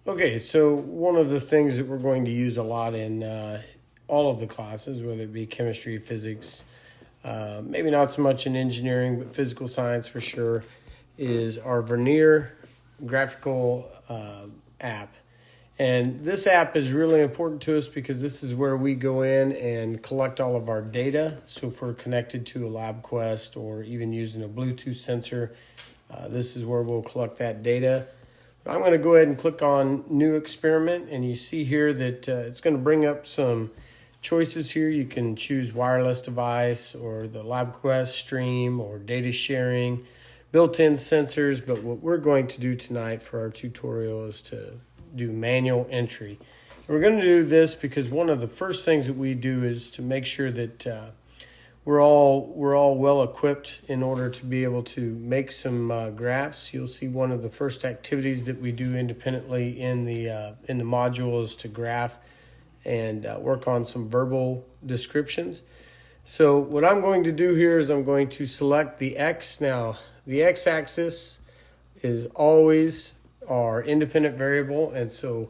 Okay, so one of the things that we're going to use a lot in all of the classes, whether it be chemistry, physics, maybe not so much in engineering, but physical science for sure, is our Vernier graphical app. And this app is really important to us because this is where we go in and collect all of our data. So if we're connected to a LabQuest or even using a Bluetooth sensor, this is where we'll collect that data. I'm going to go ahead and click on New Experiment, and you see here that it's going to bring up some choices here. You can choose wireless device or the LabQuest stream or data sharing, built-in sensors, but what we're going to do tonight for our tutorial is to do manual entry. And we're going to do this because one of the first things that we do is to make sure that we're all well equipped in order to be able to make some graphs. You'll see one of the first activities that we do independently in the module is to graph and work on some verbal descriptions. So what I'm going to do here is I'm going to select the X. Now the X-axis is always our independent variable, and so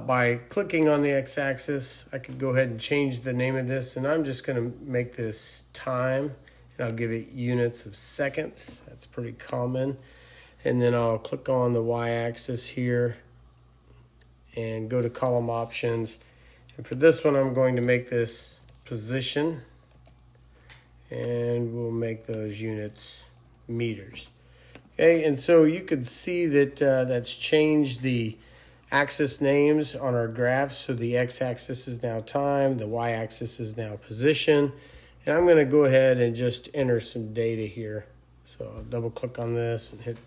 by clicking on the X-axis, I could go ahead and change the name of this, and I'm just going to make this time, and I'll give it units of seconds. That's pretty common. And then I'll click on the Y-axis here and go to column options. And for this one, I'm going to make this position, and we'll make those units meters. Okay, and so you could see that that's changed the axis names on our graphs. So the X-axis is now time, the Y-axis is now position. And I'm going to go ahead and just enter some data here. So I'll double click on this and hit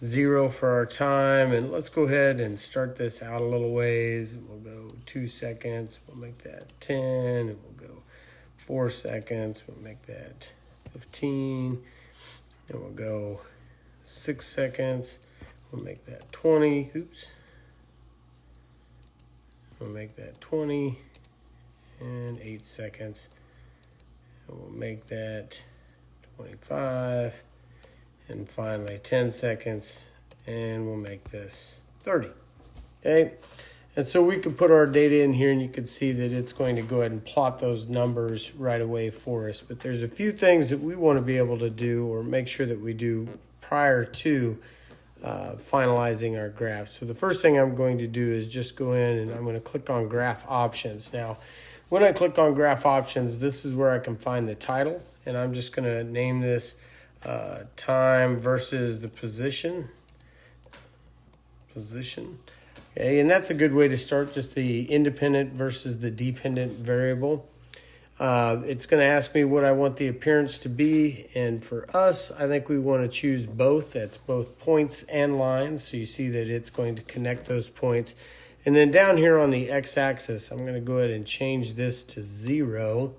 0 for our time. And let's go ahead and start this out a little ways. We'll go 2 seconds, we'll make that 10, and we'll go 4 seconds, we'll make that 15, and we'll go 6 seconds, we'll make that 20, oops. We'll make that 20 and 8 seconds. And we'll make that 25 and finally 10 seconds, and we'll make this 30. Okay, and so we can put our data in here and you can see that it's going to go ahead and plot those numbers right away for us. But there's a few things that we want to be able to do or make sure that we do prior to finalizing our graph. So the first thing I'm going to do is just go in and I'm going to click on graph options. Now, when I click on graph options, this is where I can find the title, and I'm just going to name this time versus the position. Okay, and that's a good way to start, just the independent versus the dependent variable. It's going to ask me what I want the appearance to be, and for us, I think we want to choose both. That's both points and lines, so you see that it's going to connect those points. And then down here on the X-axis, I'm going to go ahead and change this to 0,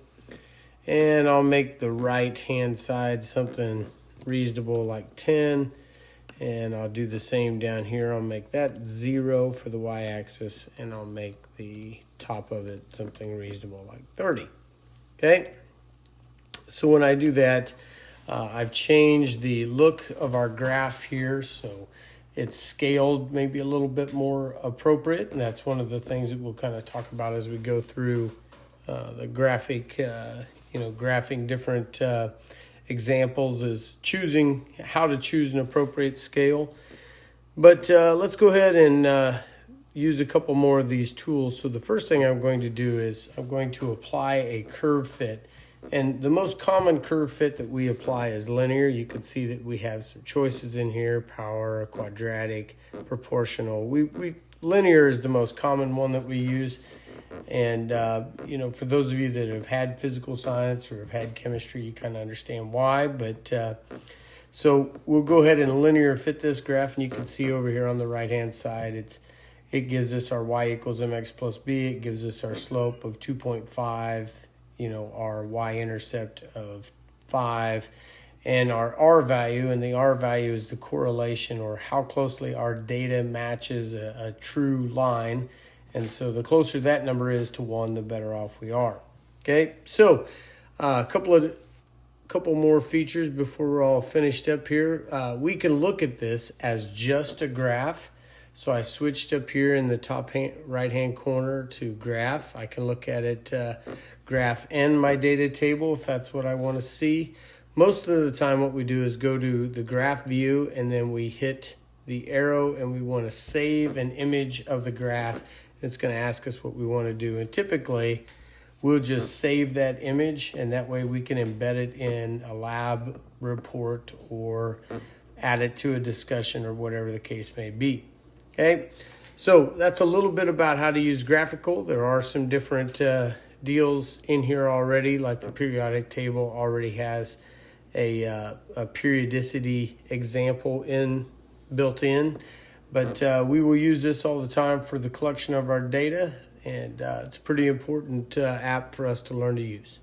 and I'll make the right-hand side something reasonable like 10, and I'll do the same down here. I'll make that 0 for the Y-axis, and I'll make the top of it something reasonable like 30. Okay, so when I do that, I've changed the look of our graph here, so it's scaled maybe a little bit more appropriate, and that's one of the things that we'll kind of talk about as we go through the graphic, graphing different examples, is choosing how to choose an appropriate scale. But let's go ahead and use a couple more of these tools. So the first thing I'm going to do is I'm going to apply a curve fit. And the most common curve fit that we apply is linear. You can see that we have some choices in here: power, quadratic, proportional. Linear is the most common one that we use. And, for those of you that have had physical science or have had chemistry, you kind of understand why. But so we'll go ahead and linear fit this graph, and you can see over here on the right-hand side, it gives us our y equals mx plus b. It gives us our slope of 2.5, our y-intercept of 5, and our r value. And the r value is the correlation, or how closely our data matches a true line. And so the closer that number is to 1, the better off we are. Okay, so a couple more features before we're all finished up here. We can look at this as just a graph. So I switched up here in the top right hand corner to graph. I can look at it graph and my data table if that's what I want to see. Most of the time what we do is go to the graph view and then we hit the arrow and we want to save an image of the graph. It's going to ask us what we want to do, and typically we'll just save that image, and that way we can embed it in a lab report or add it to a discussion or whatever the case may be. Okay, so that's a little bit about how to use Graphical. There are some different deals in here already, like the periodic table already has a periodicity example built in, but we will use this all the time for the collection of our data, and it's a pretty important app for us to learn to use.